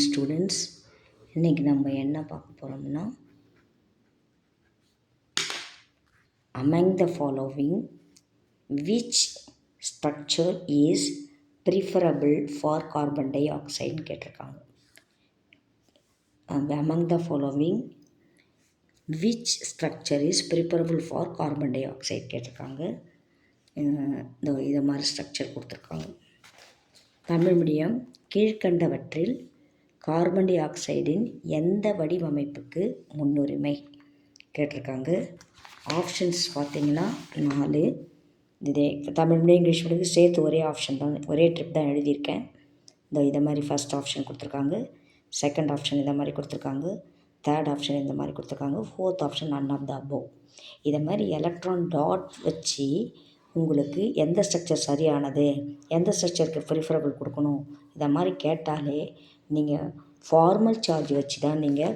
Students, இன்றைக்கி நம்ம என்ன பார்க்க போகிறோம்னா, among the following which structure is preferable for carbon dioxide கேட்டிருக்காங்க. among the following which structure is preferable for carbon dioxide கேட்டிருக்காங்க. இதை மாதிரி ஸ்ட்ரக்சர் கொடுத்துருக்காங்க. தமிழ் மீடியம் கீழ்கண்டவற்றில் கார்பன் டை ஆக்சைடின் எந்த வடிவமைப்புக்கு முன்னுரிமை கேட்டிருக்காங்க. ஆப்ஷன்ஸ் பார்த்திங்கன்னா 4. இதே தமிழ் மீடியம் இங்கிலீஷ் மீடியம் சேர்த்து ஒரே ஆப்ஷன் தான், ஒரே ட்ரிப் தான் எழுதியிருக்கேன். இதை மாதிரி ஃபஸ்ட் ஆப்ஷன் கொடுத்துருக்காங்க, செகண்ட் ஆப்ஷன் இதை மாதிரி கொடுத்துருக்காங்க, தேர்ட் ஆப்ஷன் இந்த மாதிரி கொடுத்துருக்காங்க, fourth option none of the above. இதை மாதிரி எலக்ட்ரான் டாட் வச்சு உங்களுக்கு எந்த ஸ்ட்ரக்சர் சரியானது, எந்த ஸ்ட்ரக்சருக்கு ப்ரிஃபரபிள் கொடுக்கணும், இதை மாதிரி கேட்டாலே நீங்கள் ஃபார்மல் சார்ஜ் வச்சு தான் நீங்கள்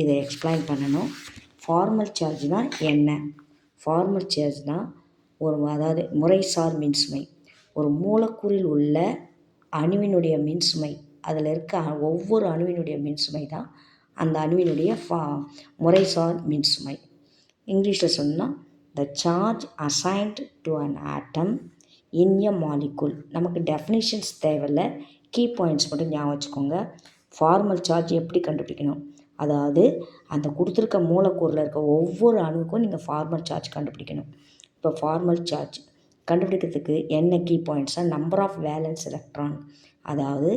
இதை எக்ஸ்பிளைன் பண்ணணும். ஃபார்மல் சார்ஜ்னால் என்ன? ஃபார்மல் சார்ஜ்னால் அதாவது முறைசார் மின்சுமை. ஒரு மூலக்கூறில் உள்ள அணுவினுடைய மின்சுமை, அதில் இருக்க ஒவ்வொரு அணுவினுடைய மின்சுமை தான் அந்த அணுவினுடைய முறைசார் மின்சுமை. இங்கிலீஷில் சொன்னால் the charge assigned to an atom in a molecule. நமக்கு டெஃபினிஷன்ஸ் தேவையில்லை, கீ பாயிண்ட்ஸ் மட்டும் ஞாபகம் வச்சுக்கோங்க. ஃபார்மல் சார்ஜ் எப்படி கண்டுபிடிக்கணும், அதாவது அந்த கொடுத்துருக்க மூலக்கூறில் இருக்க ஒவ்வொரு அணுவுக்கும் நீங்கள் ஃபார்மல் சார்ஜ் கண்டுபிடிக்கணும். இப்போ ஃபார்மல் சார்ஜ் கண்டுபிடிக்கிறதுக்கு என்ன கீ பாயிண்ட்ஸாக நம்பர் ஆஃப் வேலன்ஸ் எலக்ட்ரான், அதாவது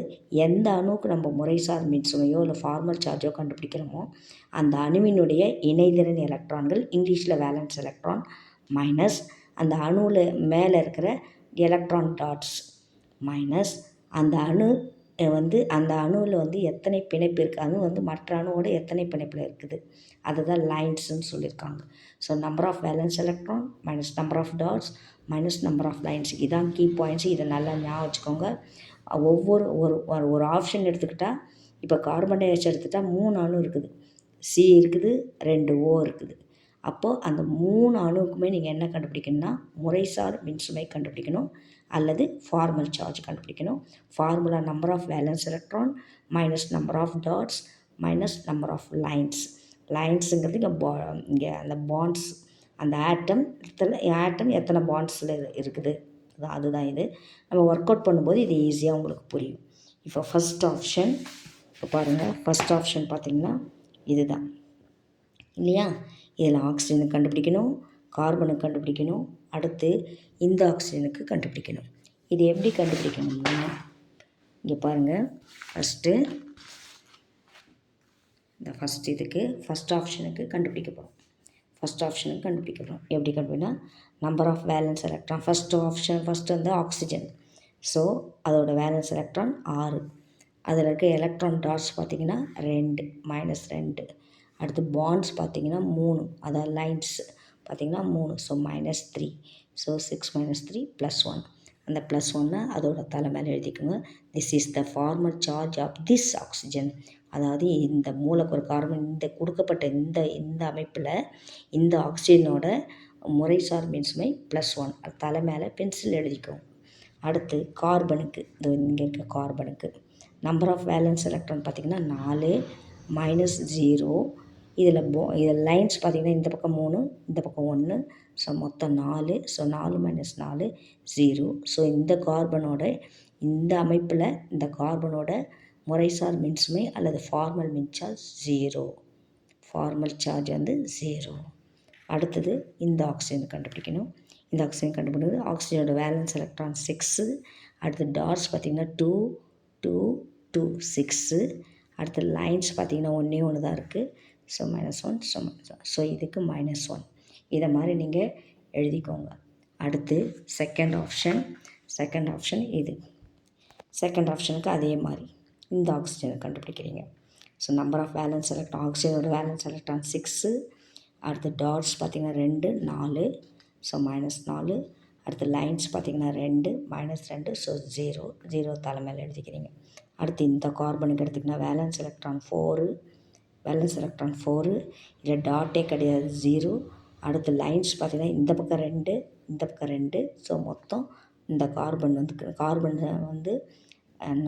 எந்த அணுவுக்கு நம்ம முறைசார் மின்சுமையோ இல்லை ஃபார்மல் சார்ஜோ கண்டுபிடிக்கிறோமோ அந்த அணுவினுடைய இணைதிறன் எலக்ட்ரான்கள், இங்கிலீஷில் வேலன்ஸ் எலக்ட்ரான், மைனஸ் அந்த அணுவில் மேலே இருக்கிற எலக்ட்ரான் டாட்ஸ், மைனஸ் அந்த அணு அந்த அணுவில் எத்தனை பிணைப்பு இருக்குது, அணு மற்ற அணுவோட எத்தனை பிணைப்பில் இருக்குது, அதுதான் லைன்ஸுன்னு சொல்லியிருக்காங்க. So number of valence electron minus number of dots minus number of lines, இதான் கீ பாயிண்ட்ஸ். இதை நல்லா ஞாபகம் வச்சுக்கோங்க. ஒவ்வொரு ஒரு ஆப்ஷன் எடுத்துக்கிட்டால், இப்போ கார்பன் டை ஆக்சைடு எடுத்துக்கிட்டால் 3 அணு இருக்குது, சி இருக்குது, 2 ஓ இருக்குது. அப்போது அந்த 3 அணுவுக்குமே நீங்கள் என்ன கண்டுபிடிக்கணும்னா முறைசார் மின்சுமை கண்டுபிடிக்கணும் அல்லது ஃபார்மல் சார்ஜ் கண்டுபிடிக்கணும். Formula number of valence electron minus number of dots minus number of lines. லைன்ஸுங்கிறது இங்கே அந்த பாண்ட்ஸ், அந்த ஆட்டம் எத்தனை பாண்ட்ஸில் இருக்குது அதுதான் இது. நம்ம ஒர்க் அவுட் பண்ணும்போது இது ஈஸியாக உங்களுக்கு புரியும். இப்போ ஃபஸ்ட் ஆப்ஷன் பாருங்கள். ஃபஸ்ட் ஆப்ஷன் பார்த்திங்கன்னா இதுதான் இல்லையா? இதில் ஆக்சிஜனுக்கு கண்டுபிடிக்கணும், கார்பனுக்கு கண்டுபிடிக்கணும், அடுத்து இந்த ஆக்சிஜனுக்கு கண்டுபிடிக்கணும். இது எப்படி கண்டுபிடிக்கணும்னா இங்கே பாருங்கள். இதுக்கு ஃபஸ்ட் ஆப்ஷனுக்கு கண்டுபிடிக்க போகிறோம். எப்படி கண்டுபிடிக்கணும்? Number of valence electron. First oxygen. So அதோட வேலன்ஸ் எலக்ட்ரான் 6. அதில் இருக்க எலக்ட்ரான் டாட்ஸ் பார்த்திங்கன்னா 2 -2. அடுத்து பாண்ட்ஸ் பார்த்திங்கன்னா 3, அதாவது லைன்ஸ் பார்த்திங்கன்னா 3. ஸோ -3. ஸோ 6 - 3 +1. அந்த +1 அதோட தலை மேலே எழுதிக்கோங்க. This is the formal charge of this oxygen. அதாவது இந்த மூலக்கூறு கார்பன் இந்த கொடுக்கப்பட்ட இந்த அமைப்பில் இந்த ஆக்சிஜனோட முறைசார் மின்சுமை +1. அது தலை மேலே பென்சில் எழுதிக்கோங்க. அடுத்து கார்பனுக்கு, இங்கே இருக்க கார்பனுக்கு நம்பர் ஆஃப் வேலன்ஸ் எலக்ட்ரான் பார்த்திங்கன்னா 4 -0. இதில் லைன்ஸ் பார்த்திங்கன்னா இந்த பக்கம் 3, இந்த பக்கம் 1. ஸோ மொத்தம் 4. ஸோ 4 - 4 0. ஸோ இந்த கார்பனோட இந்த அமைப்பில் இந்த கார்பனோட முறைசார் மின்சுமை அல்லது ஃபார்மல் மின்சார்ஜ் 0. Formal charge 0. அடுத்தது இந்த ஆக்சிஜன் கண்டுபிடிக்கணும். இந்த ஆக்சிஜன் கண்டுபிடிக்கிறது ஆக்சிஜனோட வேலன்ஸ் எலக்ட்ரான் 6. அடுத்து டாட்ஸ் பார்த்திங்கன்னா 2 2 2 6. அடுத்து லைன்ஸ் பார்த்திங்கன்னா ஒன்று தான் இருக்குது. ஸோ -1. ஸோ இதுக்கு -1. இதை மாதிரி நீங்கள் எழுதிக்கோங்க. அடுத்து செகண்ட் ஆப்ஷன் இது. செகண்ட் ஆப்ஷனுக்கு அதே மாதிரி இந்த ஆக்சிஜனை கண்டுபிடிக்கிறீங்க. So number of valence electron, ஆக்சிஜனோட வேலன்ஸ் எலக்ட்ரான் 6. அடுத்து டாட்ஸ் பார்த்திங்கன்னா 2 4. ஸோ -4. அடுத்து லைன்ஸ் பார்த்திங்கன்னா 2 -2. ஸோ 0 தலை மேலே எழுதிக்கிறீங்க. அடுத்து இந்த கார்பனுக்கு எடுத்திங்கன்னா வேலன்ஸ் எலக்ட்ரான் 4. இதில் டாட்டே கிடையாது, 0. அடுத்து லைன்ஸ் பார்த்திங்கன்னா இந்த பக்கம் 2 இந்த பக்கம் 2. ஸோ மொத்தம் இந்த கார்பன்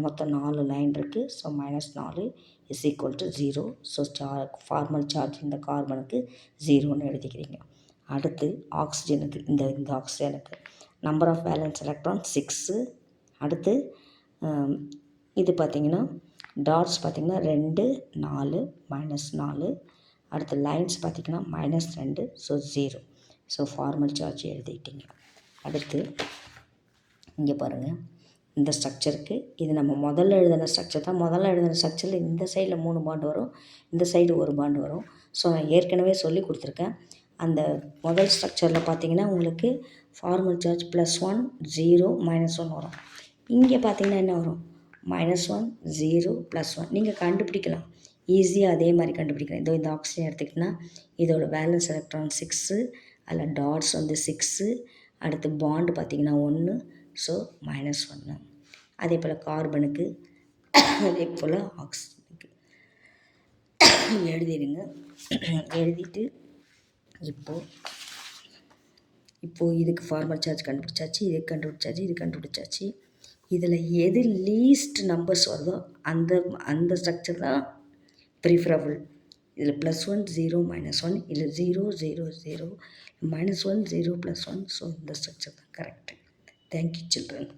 மொத்தம் 4 லைன் இருக்குது. So -4 is equal to 0. So formal charge இந்த கார்பனுக்கு 0ன்னு எழுதிக்கிறீங்க. அடுத்து ஆக்சிஜனுக்கு இந்த ஆக்சிஜனுக்கு நம்பர் ஆஃப் வேலன்ஸ் எலக்ட்ரான் 6. அடுத்து இது பார்த்திங்கன்னா டாட்ஸ் பார்த்திங்கன்னா 2 4 -4. அடுத்து லைன்ஸ் பார்த்திங்கன்னா -2. ஸோ 0. ஸோ ஃபார்மல் சார்ஜ் எழுதிட்டீங்க. அடுத்து இங்கே பாருங்கள், இந்த ஸ்ட்ரக்சருக்கு இது நம்ம முதல்ல எழுதின ஸ்ட்ரக்சர் தான். முதல்ல எழுதின ஸ்ட்ரக்சரில் இந்த சைடில் 3 பாண்டு வரும், இந்த சைடு 1 பாண்டு வரும். ஸோ நான் ஏற்கனவே சொல்லி கொடுத்துருக்கேன். அந்த முதல் ஸ்ட்ரக்சரில் பார்த்தீங்கன்னா உங்களுக்கு ஃபார்மல் சார்ஜ் +1 0 -1 வரும். இங்கே பார்த்தீங்கன்னா என்ன வரும், -1 0 +1. நீங்கள் கண்டுபிடிக்கலாம், ஈஸியாக அதே மாதிரி கண்டுபிடிக்கலாம். இதோ இந்த ஆக்சிஜன் எடுத்துக்கிட்டிங்கன்னா இதோட வேலன்ஸ் எலக்ட்ரான் 6, அதில் டாட்ஸ் வந்து 6. அடுத்து பாண்டு பார்த்திங்கன்னா 1. ஸோ -1. அதே போல் கார்பனுக்கு அதே போல் ஆக்சிஜனுக்கு எழுதிடுங்க. எழுதிட்டு இப்போது இதுக்கு ஃபார்மல் சார்ஜ் கண்டுபிடிச்சாச்சு, இது கண்டுபிடிச்சாச்சு. இதில் எது லீஸ்ட் நம்பர்ஸ் வருதோ அந்த ஸ்ட்ரக்சர் தான் ப்ரிஃபரபிள். இதில் +1 0 -1, இல்லை 0 0 0 -1 0 +1. ஸோ இந்த ஸ்ட்ரக்சர் தான் கரெக்டு. Thank you children.